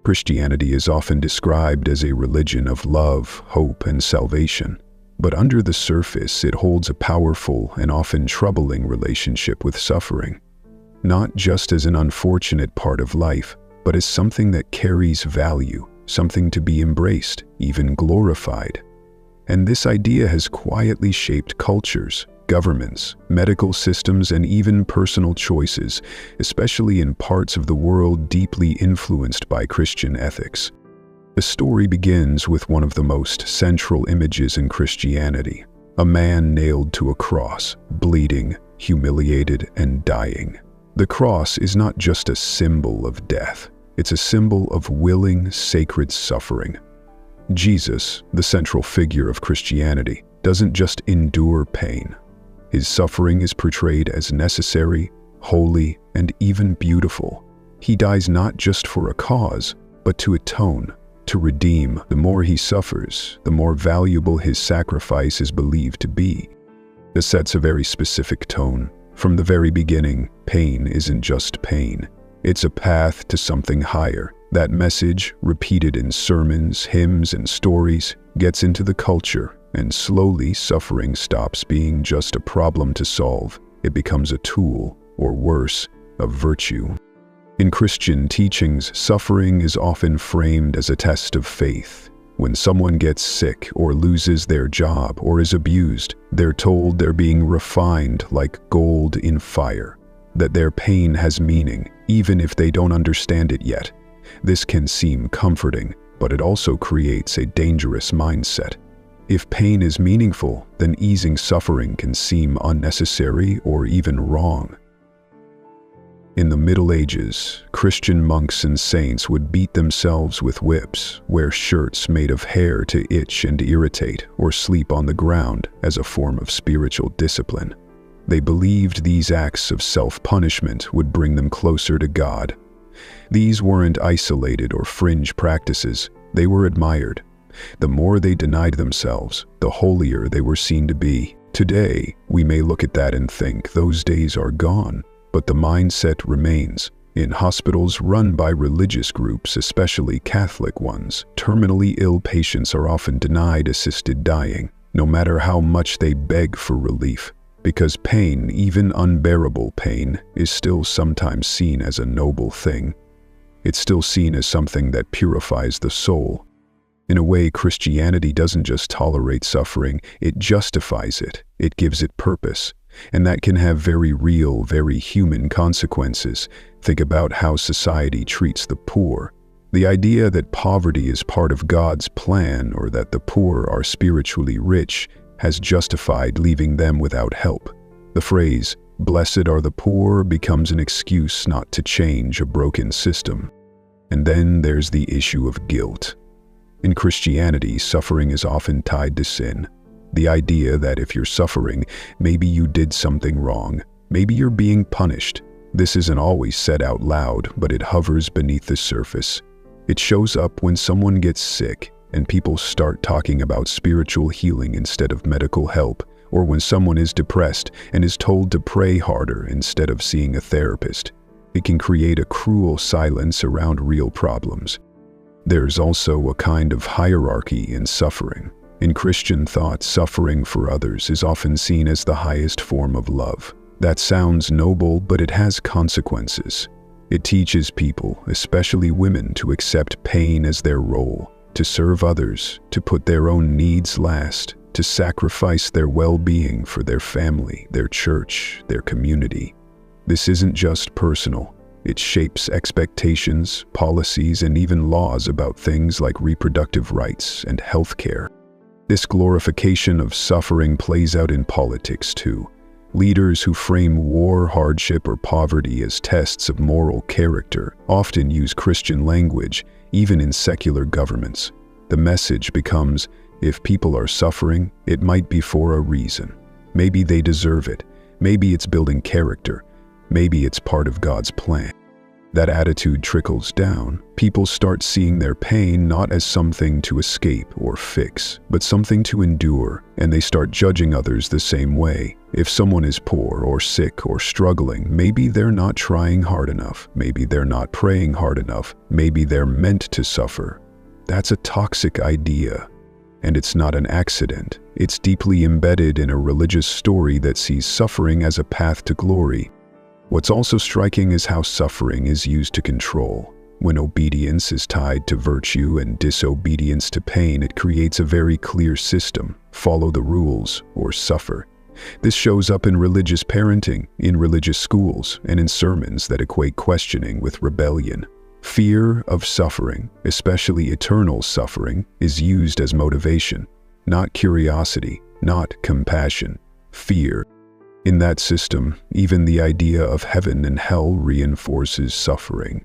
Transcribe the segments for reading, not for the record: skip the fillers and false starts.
Christianity is often described as a religion of love, hope, and salvation. But under the surface, it holds a powerful and often troubling relationship with suffering. Not just as an unfortunate part of life, but as something that carries value, something to be embraced, even glorified. And this idea has quietly shaped cultures, governments, medical systems, and even personal choices, especially in parts of the world deeply influenced by Christian ethics. The story begins with one of the most central images in Christianity: a man nailed to a cross, bleeding, humiliated, and dying. The cross is not just a symbol of death, it's a symbol of willing, sacred suffering. Jesus, the central figure of Christianity, doesn't just endure pain. His suffering is portrayed as necessary, holy, and even beautiful. He dies not just for a cause, but to atone, to redeem. The more he suffers, the more valuable his sacrifice is believed to be. This sets a very specific tone. From the very beginning, pain isn't just pain. It's a path to something higher. That message, repeated in sermons, hymns, and stories, gets into the culture, and slowly suffering stops being just a problem to solve. It becomes a tool, or worse, a virtue. In Christian teachings, suffering is often framed as a test of faith. When someone gets sick or loses their job or is abused, they're told they're being refined like gold in fire, that their pain has meaning, even if they don't understand it yet. This can seem comforting, but it also creates a dangerous mindset. If pain is meaningful, then easing suffering can seem unnecessary or even wrong. In the Middle Ages, Christian monks and saints would beat themselves with whips, wear shirts made of hair to itch and irritate, or sleep on the ground as a form of spiritual discipline. They believed these acts of self-punishment would bring them closer to God. These weren't isolated or fringe practices, they were admired. The more they denied themselves, the holier they were seen to be. Today, we may look at that and think those days are gone, but the mindset remains. In hospitals run by religious groups, especially Catholic ones, terminally ill patients are often denied assisted dying, no matter how much they beg for relief, because pain, even unbearable pain, is still sometimes seen as a noble thing. It's still seen as something that purifies the soul. In a way, Christianity doesn't just tolerate suffering, it justifies it. It gives it purpose. And that can have very real, very human consequences. Think about how society treats the poor. The idea that poverty is part of God's plan or that the poor are spiritually rich has justified leaving them without help. The phrase, "Blessed are the poor," becomes an excuse not to change a broken system. And then there's the issue of guilt. In Christianity, suffering is often tied to sin. The idea that if you're suffering, maybe you did something wrong, maybe you're being punished. This isn't always said out loud, but it hovers beneath the surface. It shows up when someone gets sick and people start talking about spiritual healing instead of medical help, or when someone is depressed and is told to pray harder instead of seeing a therapist. It can create a cruel silence around real problems. There's also a kind of hierarchy in suffering. In Christian thought, suffering for others is often seen as the highest form of love. That sounds noble, but it has consequences. It teaches people, especially women, to accept pain as their role, to serve others, to put their own needs last, to sacrifice their well-being for their family, their church, their community. This isn't just personal. It shapes expectations, policies, and even laws about things like reproductive rights and healthcare. This glorification of suffering plays out in politics too. Leaders who frame war, hardship, or poverty as tests of moral character often use Christian language, even in secular governments. The message becomes, if people are suffering, it might be for a reason. Maybe they deserve it. Maybe it's building character. Maybe it's part of God's plan. That attitude trickles down. People start seeing their pain not as something to escape or fix, but something to endure, and they start judging others the same way. If someone is poor or sick or struggling, maybe they're not trying hard enough, maybe they're not praying hard enough, maybe they're meant to suffer. That's a toxic idea. And it's not an accident. It's deeply embedded in a religious story that sees suffering as a path to glory. What's also striking is how suffering is used to control. When obedience is tied to virtue and disobedience to pain, it creates a very clear system: follow the rules or suffer. This shows up in religious parenting, in religious schools, and in sermons that equate questioning with rebellion. Fear of suffering, especially eternal suffering, is used as motivation, not curiosity, not compassion. Fear. In that system, even the idea of heaven and hell reinforces suffering.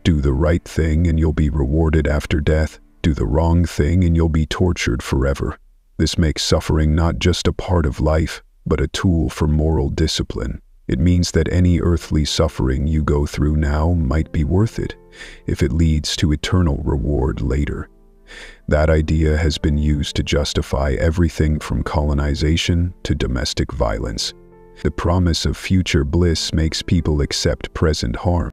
Do the right thing and you'll be rewarded after death. Do the wrong thing and you'll be tortured forever. This makes suffering not just a part of life, but a tool for moral discipline. It means that any earthly suffering you go through now might be worth it, if it leads to eternal reward later. That idea has been used to justify everything from colonization to domestic violence. The promise of future bliss makes people accept present harm.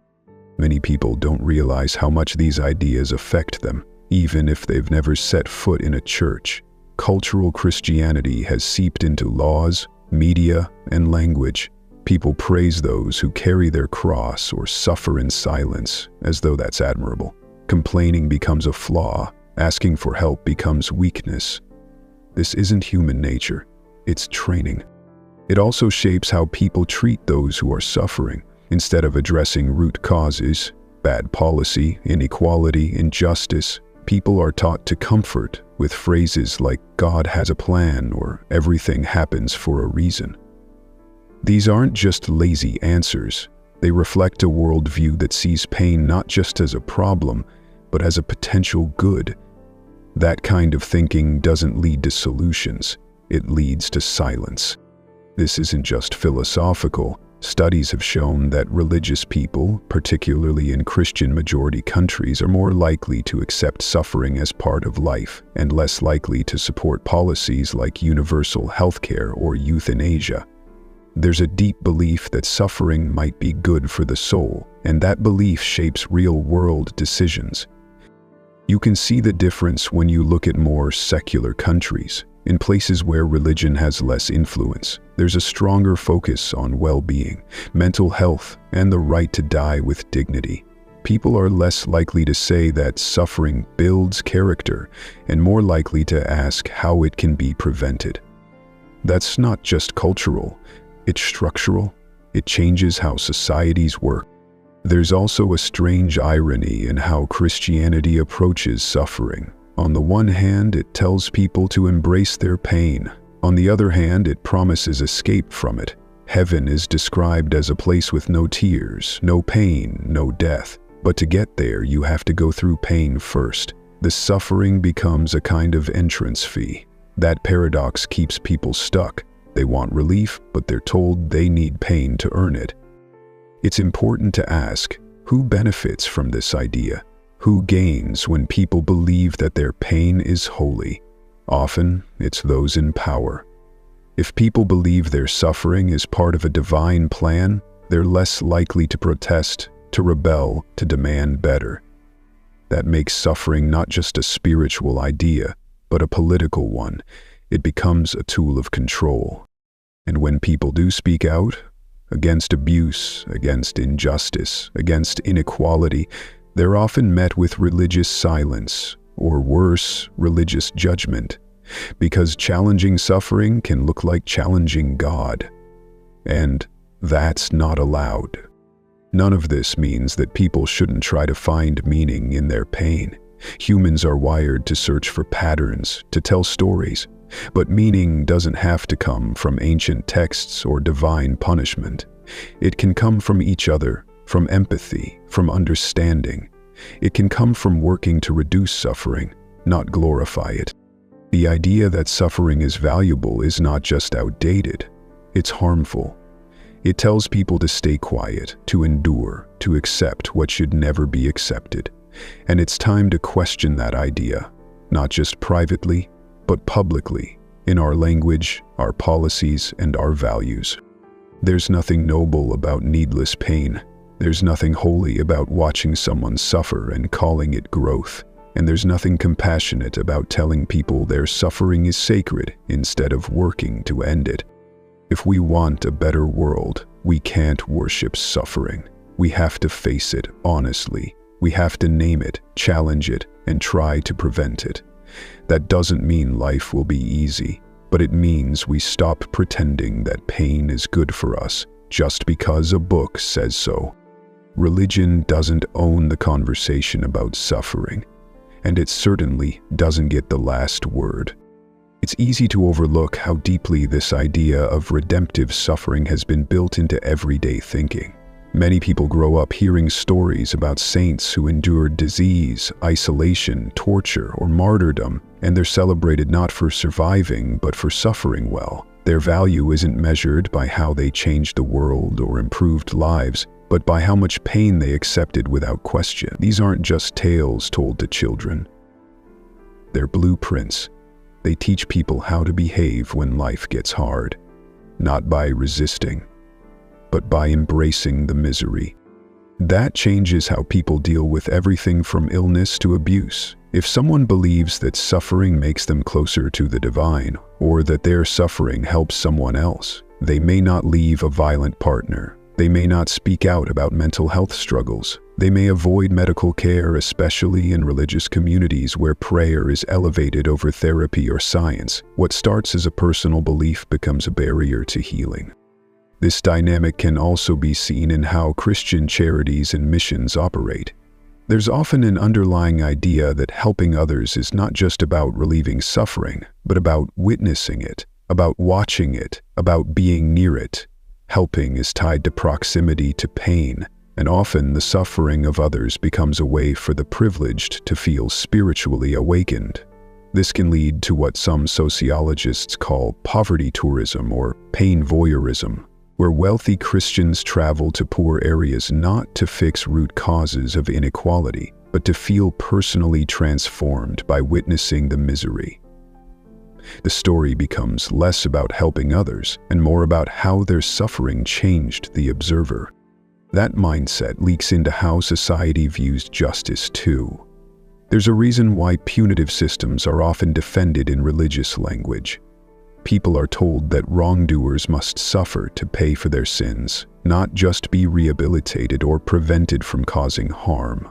Many people don't realize how much these ideas affect them, even if they've never set foot in a church. Cultural Christianity has seeped into laws, media, and language. People praise those who carry their cross or suffer in silence, as though that's admirable. Complaining becomes a flaw. Asking for help becomes weakness. This isn't human nature. It's training. It also shapes how people treat those who are suffering. Instead of addressing root causes, bad policy, inequality, injustice, people are taught to comfort with phrases like "God has a plan" or "everything happens for a reason." These aren't just lazy answers. They reflect a worldview that sees pain not just as a problem, but as a potential good. That kind of thinking doesn't lead to solutions. It leads to silence. This isn't just philosophical. Studies have shown that religious people, particularly in Christian-majority countries, are more likely to accept suffering as part of life and less likely to support policies like universal healthcare or euthanasia. There's a deep belief that suffering might be good for the soul, and that belief shapes real-world decisions. You can see the difference when you look at more secular countries. In places where religion has less influence, there's a stronger focus on well-being, mental health, and the right to die with dignity. People are less likely to say that suffering builds character and more likely to ask how it can be prevented. That's not just cultural, it's structural. It changes how societies work. There's also a strange irony in how Christianity approaches suffering. On the one hand, it tells people to embrace their pain. On the other hand, it promises escape from it. Heaven is described as a place with no tears, no pain, no death. But to get there, you have to go through pain first. The suffering becomes a kind of entrance fee. That paradox keeps people stuck. They want relief, but they're told they need pain to earn it. It's important to ask, who benefits from this idea? Who gains when people believe that their pain is holy? Often, it's those in power. If people believe their suffering is part of a divine plan, they're less likely to protest, to rebel, to demand better. That makes suffering not just a spiritual idea, but a political one. It becomes a tool of control. And when people do speak out, against abuse, against injustice, against inequality, they're often met with religious silence, or worse, religious judgment, because challenging suffering can look like challenging God. And that's not allowed. None of this means that people shouldn't try to find meaning in their pain. Humans are wired to search for patterns, to tell stories, but meaning doesn't have to come from ancient texts or divine punishment. It can come from each other, from empathy, from understanding. It can come from working to reduce suffering, not glorify it. The idea that suffering is valuable is not just outdated, it's harmful. It tells people to stay quiet, to endure, to accept what should never be accepted. And it's time to question that idea, not just privately, but publicly, in our language, our policies, and our values. There's nothing noble about needless pain. There's nothing holy about watching someone suffer and calling it growth. And there's nothing compassionate about telling people their suffering is sacred instead of working to end it. If we want a better world, we can't worship suffering. We have to face it honestly. We have to name it, challenge it, and try to prevent it. That doesn't mean life will be easy, but it means we stop pretending that pain is good for us just because a book says so. Religion doesn't own the conversation about suffering, and it certainly doesn't get the last word. It's easy to overlook how deeply this idea of redemptive suffering has been built into everyday thinking. Many people grow up hearing stories about saints who endured disease, isolation, torture, or martyrdom, and they're celebrated not for surviving, but for suffering well. Their value isn't measured by how they changed the world or improved lives, but by how much pain they accepted without question. These aren't just tales told to children. They're blueprints. They teach people how to behave when life gets hard, not by resisting, but by embracing the misery. That changes how people deal with everything from illness to abuse. If someone believes that suffering makes them closer to the divine, or that their suffering helps someone else, they may not leave a violent partner. They may not speak out about mental health struggles. They may avoid medical care, especially in religious communities where prayer is elevated over therapy or science. What starts as a personal belief becomes a barrier to healing. This dynamic can also be seen in how Christian charities and missions operate. There's often an underlying idea that helping others is not just about relieving suffering, but about witnessing it, about watching it, about being near it. Helping is tied to proximity to pain, and often the suffering of others becomes a way for the privileged to feel spiritually awakened. This can lead to what some sociologists call poverty tourism or pain voyeurism, where wealthy Christians travel to poor areas not to fix root causes of inequality, but to feel personally transformed by witnessing the misery. The story becomes less about helping others and more about how their suffering changed the observer. That mindset leaks into how society views justice too. There's a reason why punitive systems are often defended in religious language. People are told that wrongdoers must suffer to pay for their sins, not just be rehabilitated or prevented from causing harm.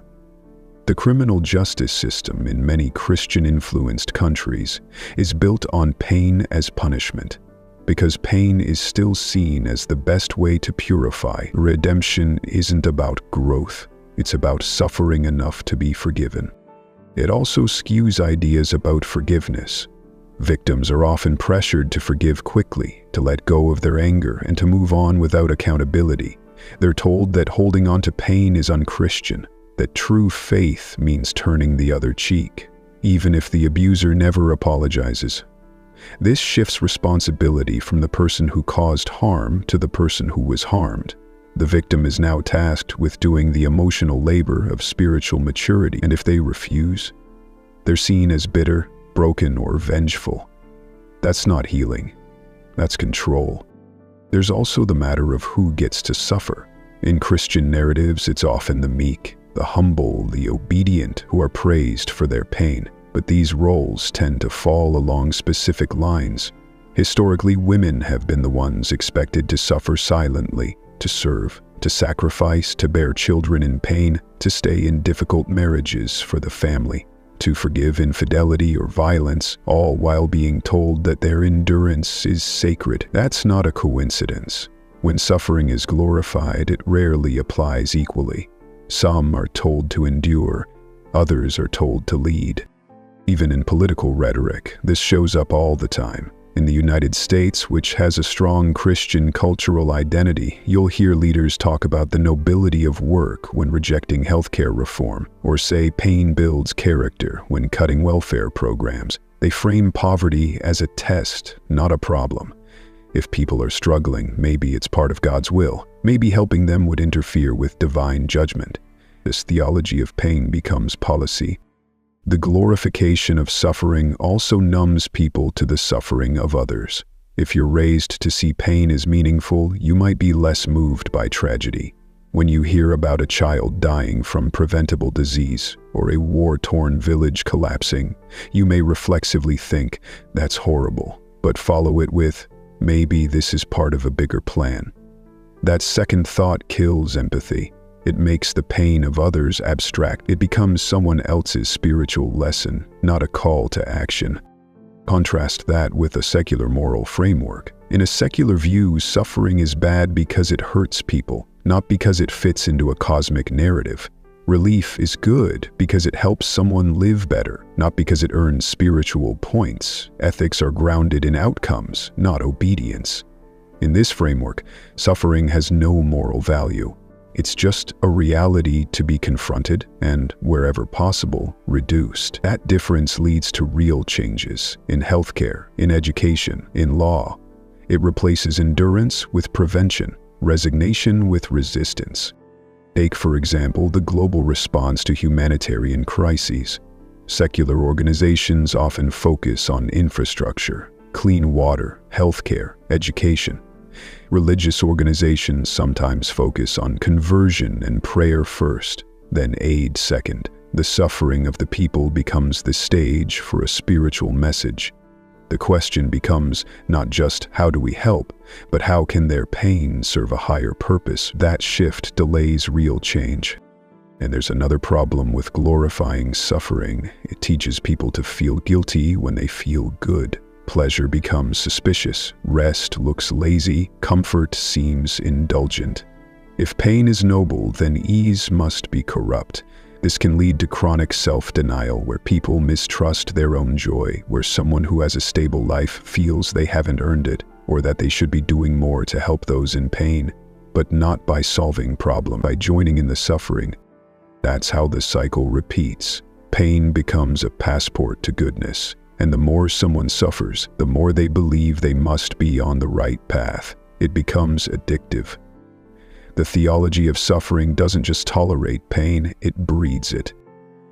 The criminal justice system in many Christian-influenced countries is built on pain as punishment, because pain is still seen as the best way to purify. Redemption isn't about growth, it's about suffering enough to be forgiven. It also skews ideas about forgiveness. Victims are often pressured to forgive quickly, to let go of their anger, and to move on without accountability. They're told that holding on to pain is unchristian, that true faith means turning the other cheek, even if the abuser never apologizes. This shifts responsibility from the person who caused harm to the person who was harmed. The victim is now tasked with doing the emotional labor of spiritual maturity, and if they refuse, they're seen as bitter, broken, or vengeful. That's not healing. That's control. There's also the matter of who gets to suffer. In Christian narratives, it's often the meek, the humble, the obedient who are praised for their pain, but these roles tend to fall along specific lines. Historically, women have been the ones expected to suffer silently, to serve, to sacrifice, to bear children in pain, to stay in difficult marriages for the family, to forgive infidelity or violence, all while being told that their endurance is sacred. That's not a coincidence. When suffering is glorified, it rarely applies equally. Some are told to endure, others are told to lead. Even in political rhetoric, this shows up all the time. In the United States, which has a strong Christian cultural identity, you'll hear leaders talk about the nobility of work when rejecting healthcare reform, or say pain builds character when cutting welfare programs. They frame poverty as a test, not a problem. If people are struggling, maybe it's part of God's will. Maybe helping them would interfere with divine judgment. This theology of pain becomes policy. The glorification of suffering also numbs people to the suffering of others. If you're raised to see pain as meaningful, you might be less moved by tragedy. When you hear about a child dying from preventable disease or a war-torn village collapsing, you may reflexively think, that's horrible, but follow it with, maybe this is part of a bigger plan. That second thought kills empathy. It makes the pain of others abstract. It becomes someone else's spiritual lesson, not a call to action. Contrast that with a secular moral framework. In a secular view, suffering is bad because it hurts people, not because it fits into a cosmic narrative. Relief is good because it helps someone live better, not because it earns spiritual points. Ethics are grounded in outcomes, not obedience. In this framework, suffering has no moral value. It's just a reality to be confronted and, wherever possible, reduced. That difference leads to real changes in healthcare, in education, in law. It replaces endurance with prevention, resignation with resistance. Take, for example, the global response to humanitarian crises. Secular organizations often focus on infrastructure, clean water, healthcare, education. Religious organizations sometimes focus on conversion and prayer first, then aid second. The suffering of the people becomes the stage for a spiritual message. The question becomes not just how do we help, but how can their pain serve a higher purpose? That shift delays real change. And there's another problem with glorifying suffering. It teaches people to feel guilty when they feel good. Pleasure becomes suspicious, rest looks lazy, comfort seems indulgent. If pain is noble, then ease must be corrupt. This can lead to chronic self-denial where people mistrust their own joy, where someone who has a stable life feels they haven't earned it, or that they should be doing more to help those in pain, but not by solving problems, by joining in the suffering. That's how the cycle repeats. Pain becomes a passport to goodness. And the more someone suffers, the more they believe they must be on the right path. It becomes addictive. The theology of suffering doesn't just tolerate pain, it breeds it.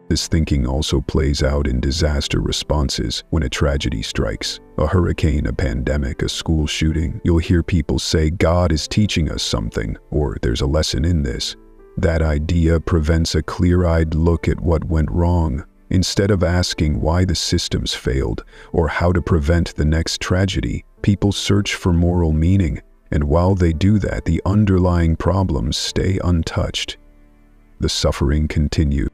This thinking also plays out in disaster responses. When a tragedy strikes, a hurricane, a pandemic, a school shooting, you'll hear people say, God is teaching us something, or there's a lesson in this. That idea prevents a clear-eyed look at what went wrong. Instead of asking why the systems failed or how to prevent the next tragedy, people search for moral meaning, and while they do that, the underlying problems stay untouched. The suffering continues.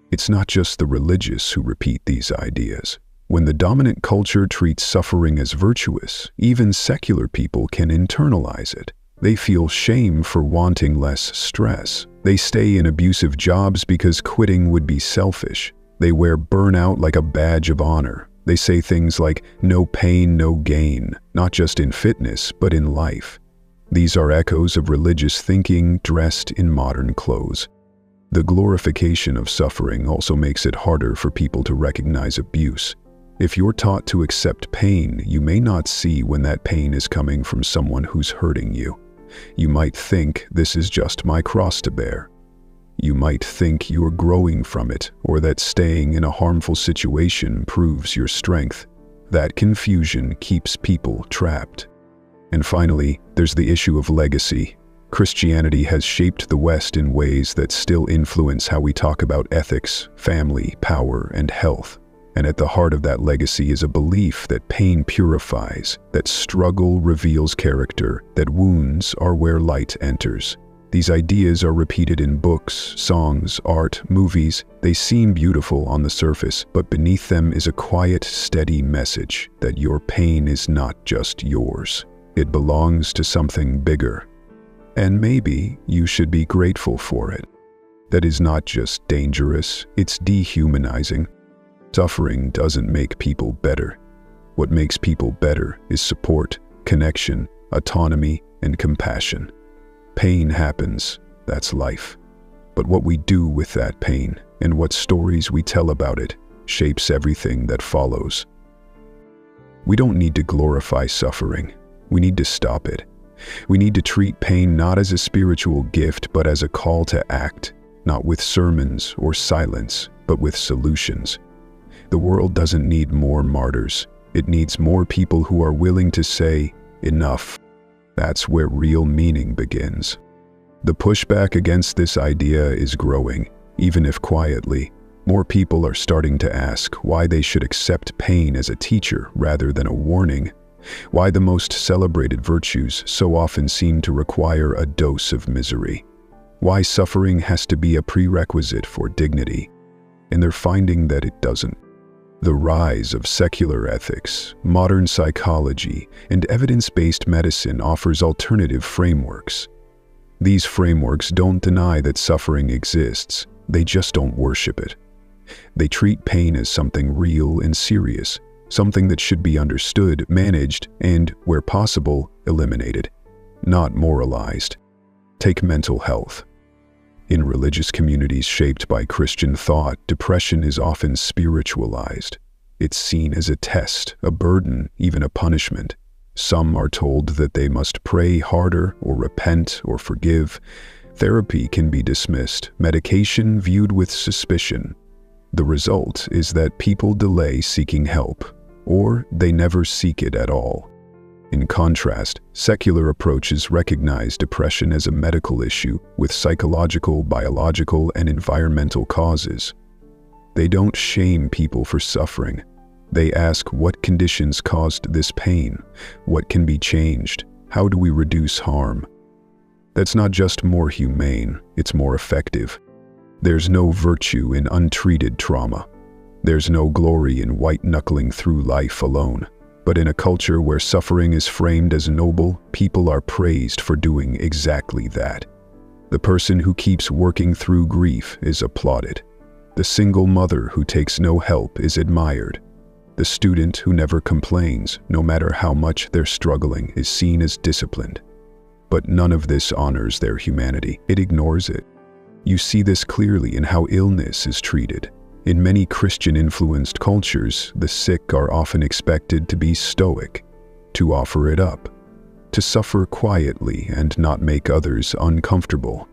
It's not just the religious who repeat these ideas. When the dominant culture treats suffering as virtuous, even secular people can internalize it. They feel shame for wanting less stress. They stay in abusive jobs because quitting would be selfish. They wear burnout like a badge of honor. They say things like, no pain, no gain, not just in fitness, but in life. These are echoes of religious thinking dressed in modern clothes. The glorification of suffering also makes it harder for people to recognize abuse. If you're taught to accept pain, you may not see when that pain is coming from someone who's hurting you. You might think, this is just my cross to bear. You might think you're growing from it, or that staying in a harmful situation proves your strength. That confusion keeps people trapped. And finally, there's the issue of legacy. Christianity has shaped the West in ways that still influence how we talk about ethics, family, power, and health. And at the heart of that legacy is a belief that pain purifies, that struggle reveals character, that wounds are where light enters. These ideas are repeated in books, songs, art, movies. They seem beautiful on the surface, but beneath them is a quiet, steady message that your pain is not just yours. It belongs to something bigger. And maybe you should be grateful for it. That is not just dangerous, it's dehumanizing. Suffering doesn't make people better. What makes people better is support, connection, autonomy, and compassion. Pain happens, that's life. But what we do with that pain and what stories we tell about it shapes everything that follows. We don't need to glorify suffering. We need to stop it. We need to treat pain not as a spiritual gift, but as a call to act, not with sermons or silence, but with solutions. The world doesn't need more martyrs. It needs more people who are willing to say, enough. That's where real meaning begins. The pushback against this idea is growing, even if quietly. More people are starting to ask why they should accept pain as a teacher rather than a warning, why the most celebrated virtues so often seem to require a dose of misery, why suffering has to be a prerequisite for dignity, and they're finding that it doesn't. The rise of secular ethics, modern psychology, and evidence-based medicine offers alternative frameworks. These frameworks don't deny that suffering exists, they just don't worship it. They treat pain as something real and serious, something that should be understood, managed, and, where possible, eliminated, not moralized. Take mental health. In religious communities shaped by Christian thought, depression is often spiritualized. It's seen as a test, a burden, even a punishment. Some are told that they must pray harder or repent or forgive. Therapy can be dismissed, medication viewed with suspicion. The result is that people delay seeking help, or they never seek it at all. In contrast, secular approaches recognize depression as a medical issue with psychological, biological, and environmental causes. They don't shame people for suffering. They ask what conditions caused this pain, what can be changed, how do we reduce harm? That's not just more humane, it's more effective. There's no virtue in untreated trauma. There's no glory in white-knuckling through life alone. But in a culture where suffering is framed as noble, people are praised for doing exactly that. The person who keeps working through grief is applauded. The single mother who takes no help is admired. The student who never complains, no matter how much they're struggling, is seen as disciplined. But none of this honors their humanity. It ignores it. You see this clearly in how illness is treated. In many Christian-influenced cultures, the sick are often expected to be stoic, to offer it up, to suffer quietly and not make others uncomfortable.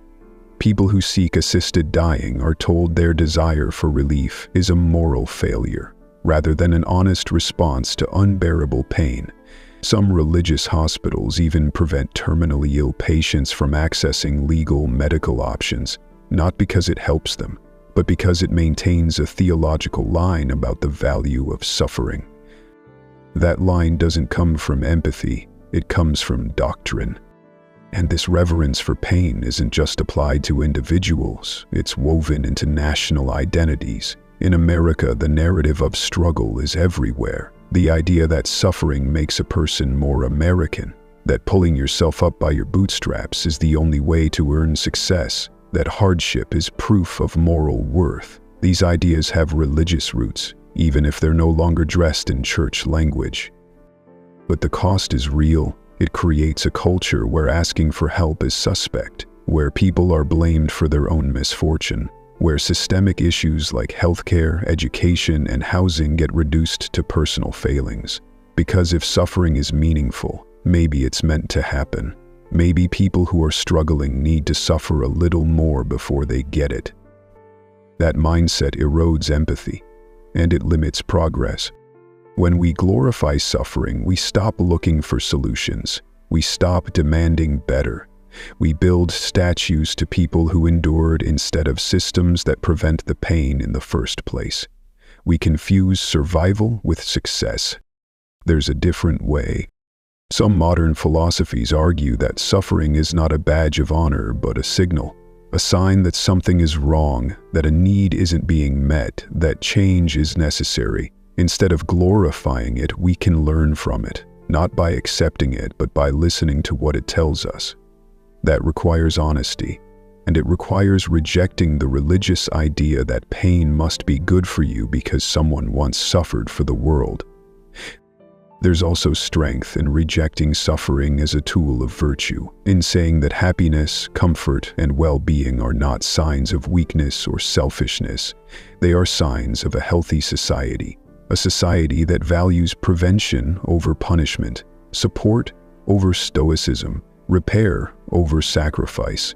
People who seek assisted dying are told their desire for relief is a moral failure, rather than an honest response to unbearable pain. Some religious hospitals even prevent terminally ill patients from accessing legal medical options, not because it helps them, but because it maintains a theological line about the value of suffering. That line doesn't come from empathy, it comes from doctrine. And this reverence for pain isn't just applied to individuals, it's woven into national identities. In America, the narrative of struggle is everywhere. The idea that suffering makes a person more American, that pulling yourself up by your bootstraps is the only way to earn success, that hardship is proof of moral worth. These ideas have religious roots, even if they're no longer dressed in church language. But the cost is real. It creates a culture where asking for help is suspect, where people are blamed for their own misfortune, where systemic issues like healthcare, education, and housing get reduced to personal failings. Because if suffering is meaningful, maybe it's meant to happen. Maybe people who are struggling need to suffer a little more before they get it. That mindset erodes empathy, and it limits progress. When we glorify suffering, we stop looking for solutions. We stop demanding better. We build statues to people who endured instead of systems that prevent the pain in the first place. We confuse survival with success. There's a different way. Some modern philosophies argue that suffering is not a badge of honor but a signal, a sign that something is wrong, that a need isn't being met, that change is necessary. Instead of glorifying it, we can learn from it, not by accepting it but by listening to what it tells us. That requires honesty, and it requires rejecting the religious idea that pain must be good for you because someone once suffered for the world. There's also strength in rejecting suffering as a tool of virtue, in saying that happiness, comfort, and well-being are not signs of weakness or selfishness. They are signs of a healthy society, a society that values prevention over punishment, support over stoicism, repair over sacrifice.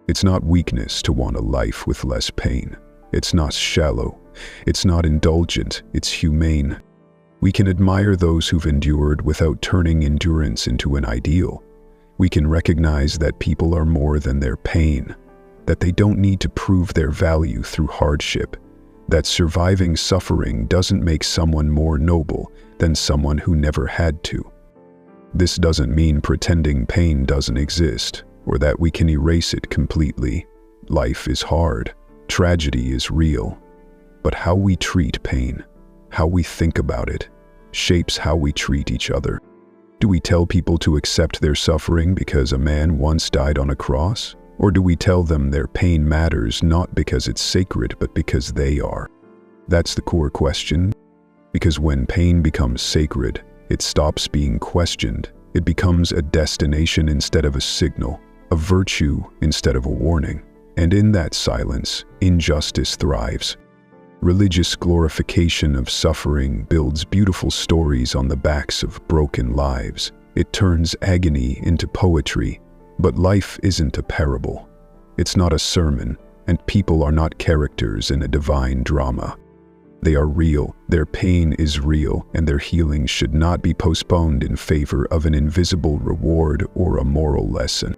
It's not weakness to want a life with less pain. It's not shallow. It's not indulgent. It's humane. We can admire those who've endured without turning endurance into an ideal. We can recognize that people are more than their pain, that they don't need to prove their value through hardship, that surviving suffering doesn't make someone more noble than someone who never had to. This doesn't mean pretending pain doesn't exist, or that we can erase it completely. Life is hard. Tragedy is real. But how we treat pain, how we think about it, shapes how we treat each other. Do we tell people to accept their suffering because a man once died on a cross? Or do we tell them their pain matters not because it's sacred, but because they are? That's the core question. Because when pain becomes sacred, it stops being questioned. It becomes a destination instead of a signal, a virtue instead of a warning. And in that silence, injustice thrives. Religious glorification of suffering builds beautiful stories on the backs of broken lives. It turns agony into poetry. But life isn't a parable. It's not a sermon, and people are not characters in a divine drama. They are real, their pain is real, and their healing should not be postponed in favor of an invisible reward or a moral lesson.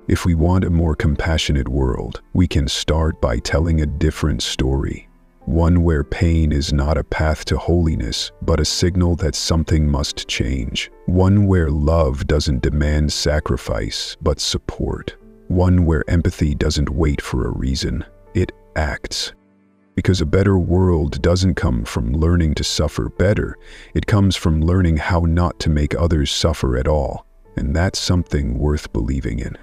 If we want a more compassionate world, we can start by telling a different story. One where pain is not a path to holiness, but a signal that something must change. One where love doesn't demand sacrifice, but support. One where empathy doesn't wait for a reason, it acts. Because a better world doesn't come from learning to suffer better, it comes from learning how not to make others suffer at all. And that's something worth believing in.